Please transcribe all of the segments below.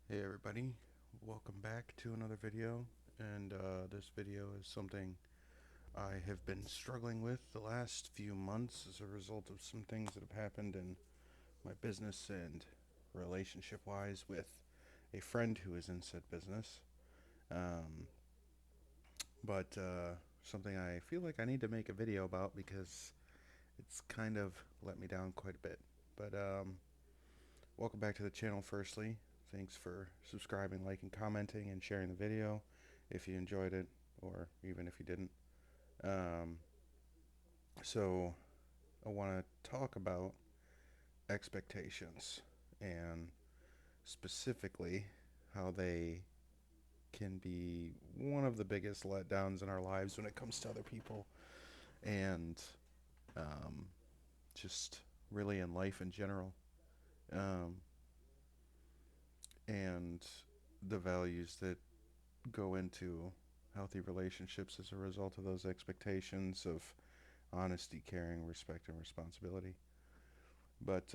Hey everybody, welcome back to another video, and this video is something I have been struggling with the last few months as a result of some things that have happened in my business and relationship wise with a friend who is in said business. Um, but something I feel like I need to make a video about because it's kind of let me down quite a bit. But welcome back to the channel firstly. Thanks for subscribing, liking, commenting, and sharing the video if you enjoyed it, or even if you didn't. Um, so, I want to talk about expectations and specifically how they can be one of the biggest letdowns in our lives when it comes to other people and um, just really in life in general. Um, and the values that go into healthy relationships as a result of those expectations of honesty, caring, respect, and responsibility. But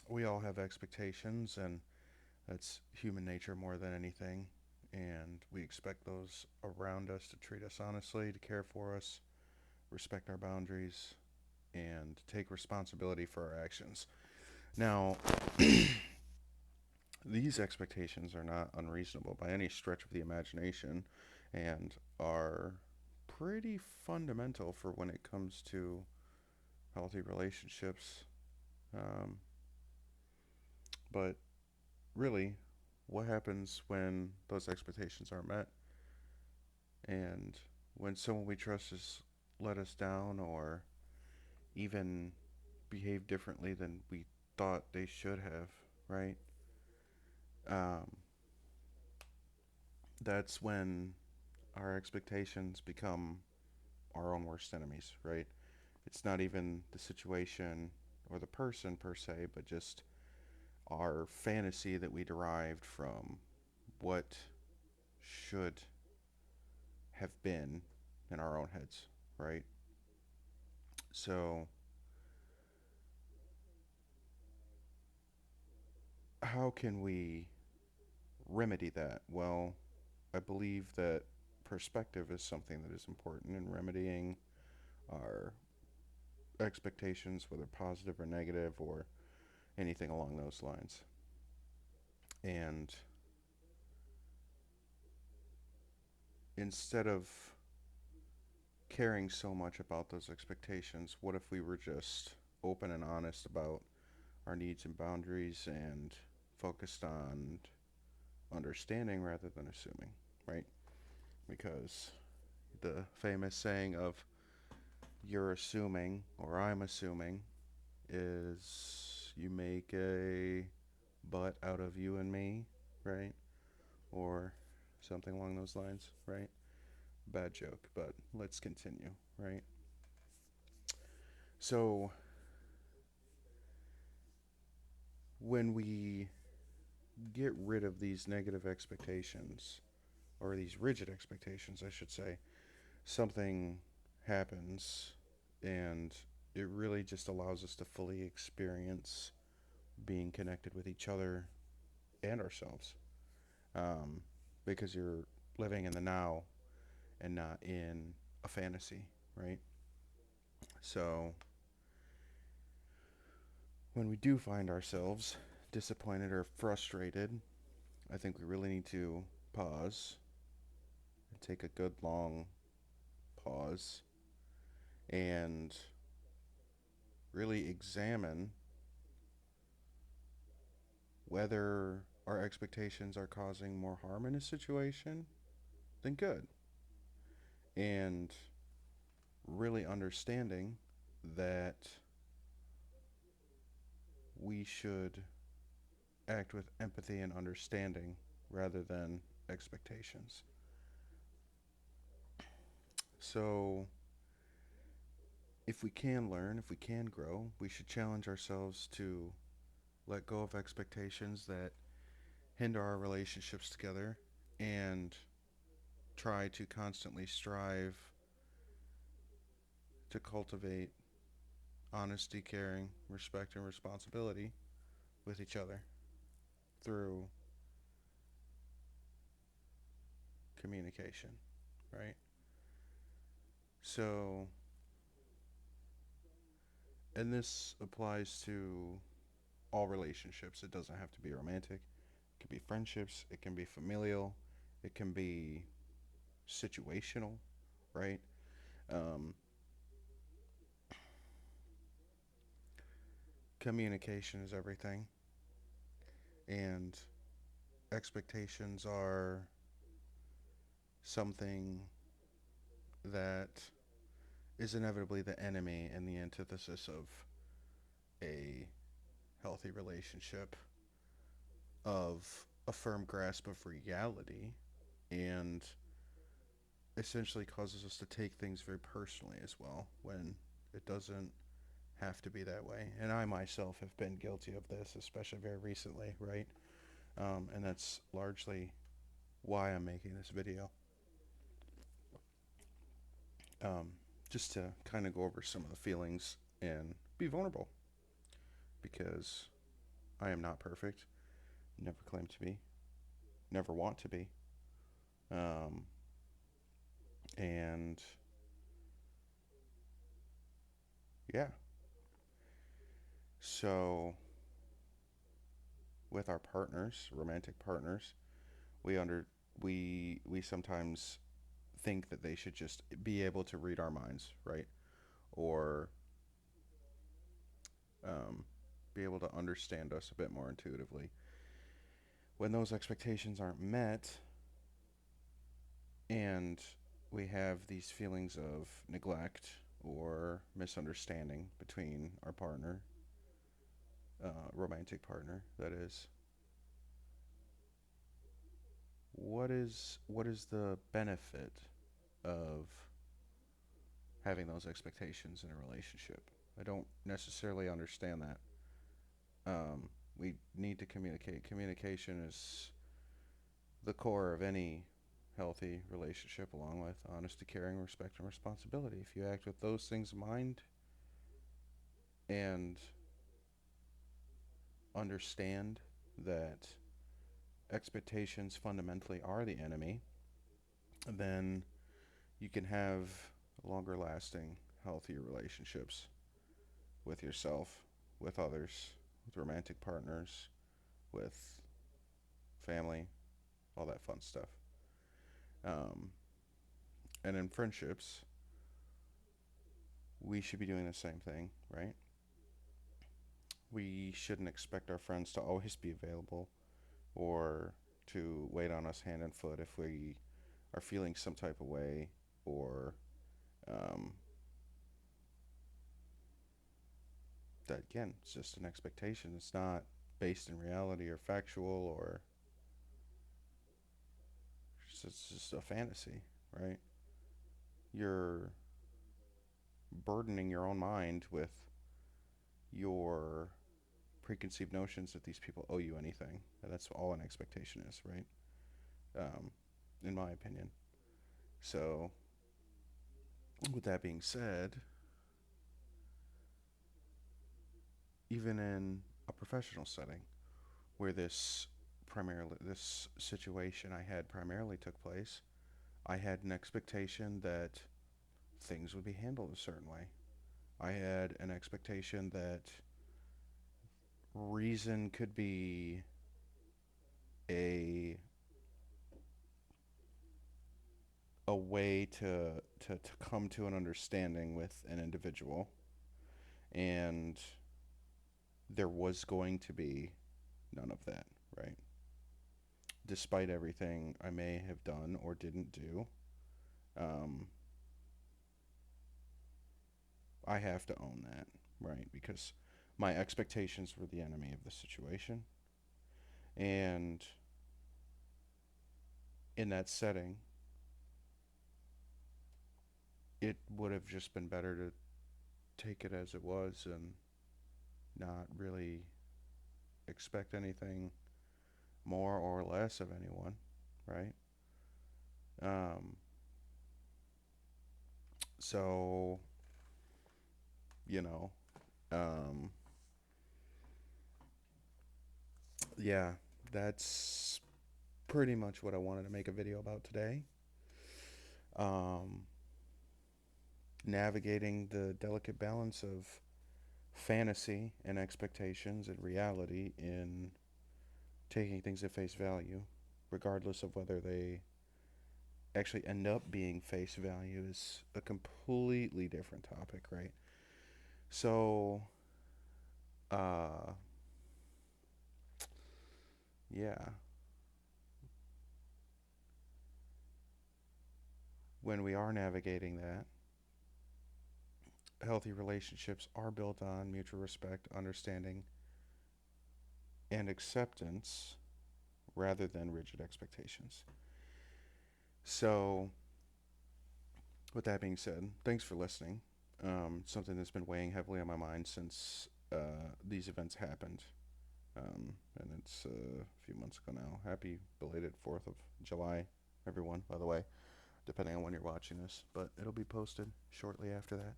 we all have expectations, and that's human nature more than anything. And we expect those around us to treat us honestly, to care for us, respect our boundaries, and take responsibility for our actions. Now, these expectations are not unreasonable by any stretch of the imagination and are pretty fundamental for when it comes to healthy relationships. Um, but really, what happens when those expectations aren't met and when someone we trust has let us down or even behave differently than we thought they should have, right? Um, that's when our expectations become our own worst enemies, right? It's not even the situation or the person per se, but just our fantasy that we derived from what should have been in our own heads, right? So, how can we remedy that? Well, I believe that perspective is something that is important in remedying our expectations, whether positive or negative or anything along those lines. And instead of caring so much about those expectations, what if we were just open and honest about our needs and boundaries and focused on understanding rather than assuming, right? Because the famous saying of you're assuming or I'm assuming is you make a butt out of you and me, right? Or something along those lines, right? Bad joke, but let's continue, right? So, when we get rid of these negative expectations, or these rigid expectations, I should say, something happens and it really just allows us to fully experience being connected with each other and ourselves. Um, because you're living in the now and not in a fantasy, right? So when we do find ourselves disappointed or frustrated, I think we really need to pause and take a good long pause and really examine whether our expectations are causing more harm in a situation than good. And really understanding that we should act with empathy and understanding rather than expectations. So, if we can learn, if we can grow, we should challenge ourselves to let go of expectations that hinder our relationships together and try to constantly strive to cultivate honesty, caring, respect, and responsibility with each other. through communication, right? So, and this applies to all relationships. It doesn't have to be romantic. It can be friendships, it can be familial, it can be situational, right? Um, Communication is everything, and expectations are something that is inevitably the enemy and the antithesis of a healthy relationship, of a firm grasp of reality, and essentially causes us to take things very personally as well when it doesn't have to be that way. And I myself have been guilty of this, especially very recently, right? And that's largely why I'm making this video. Um, just to kind of go over some of the feelings and be vulnerable because I am not perfect, never claim to be, never want to be. Um, and yeah, so with our partners, romantic partners, we under we sometimes think that they should just be able to read our minds, right? Or um, be able to understand us a bit more intuitively. When those expectations aren't met, and we have these feelings of neglect or misunderstanding between our partner, romantic partner, that is, what is the benefit of having those expectations in a relationship? I don't necessarily understand that. We need to communicate. Communication is the core of any healthy relationship, along with honesty, caring, respect, and responsibility. If you act with those things in mind and understand that expectations fundamentally are the enemy, then you can have longer lasting, healthier relationships with yourself, with others, with romantic partners, with family, all that fun stuff. Um, and in friendships, we should be doing the same thing, right? We shouldn't expect our friends to always be available or to wait on us hand and foot if we are feeling some type of way, or um, that again, it's just an expectation. It's not based in reality or factual, or it's just a fantasy, right? You're burdening your own mind with your preconceived notions that these people owe you anything. That's all an expectation is, right? Um, in my opinion. So, with that being said, even in a professional setting where this situation I had primarily took place, I had an expectation that things would be handled a certain way. I had an expectation that reason could be a a way to come to an understanding with an individual, and there was going to be none of that, right? Despite everything I may have done or didn't do, um, I have to own that, right? Because my expectations were the enemy of the situation. And in that setting, it would have just been better to take it as it was and not really expect anything more or less of anyone, right? Um, so, you know, um, yeah, that's pretty much what I wanted to make a video about today. Um, Navigating the delicate balance of fantasy and expectations and reality in taking things at face value, regardless of whether they actually end up being face value, is a completely different topic, right? So, uh, yeah, when we are navigating that, healthy relationships are built on mutual respect, understanding, and acceptance rather than rigid expectations. So, with that being said, thanks for listening. Something that's been weighing heavily on my mind since these events happened. And it's a few months ago now. Happy belated 4th of July, everyone, by the way, depending on when you're watching this. But it'll be posted shortly after that.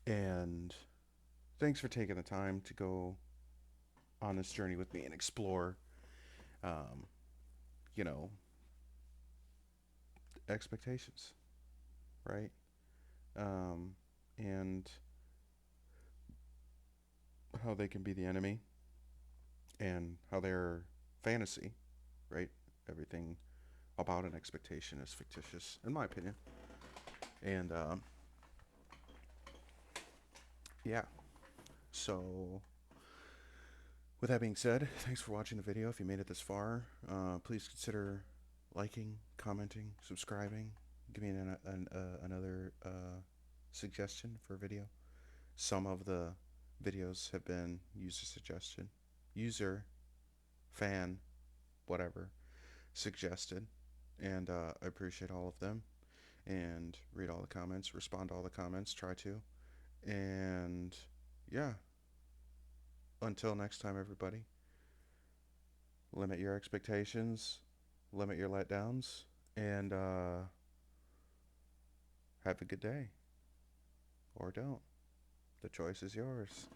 And thanks for taking the time to go on this journey with me and explore, um, you know, expectations, right? Um, and how they can be the enemy and how they're fantasy, right? Everything about an expectation is fictitious, in my opinion. And yeah, so with that being said, thanks for watching the video. If you made it this far, please consider liking, commenting, subscribing. Give me another suggestion for a video. Some of the videos have been user suggestion, user, fan, whatever, suggested, and I appreciate all of them. And read all the comments, respond to all the comments, try to. And yeah, until next time, everybody, limit your expectations, limit your letdowns, and have a good day. Or don't. The choice is yours.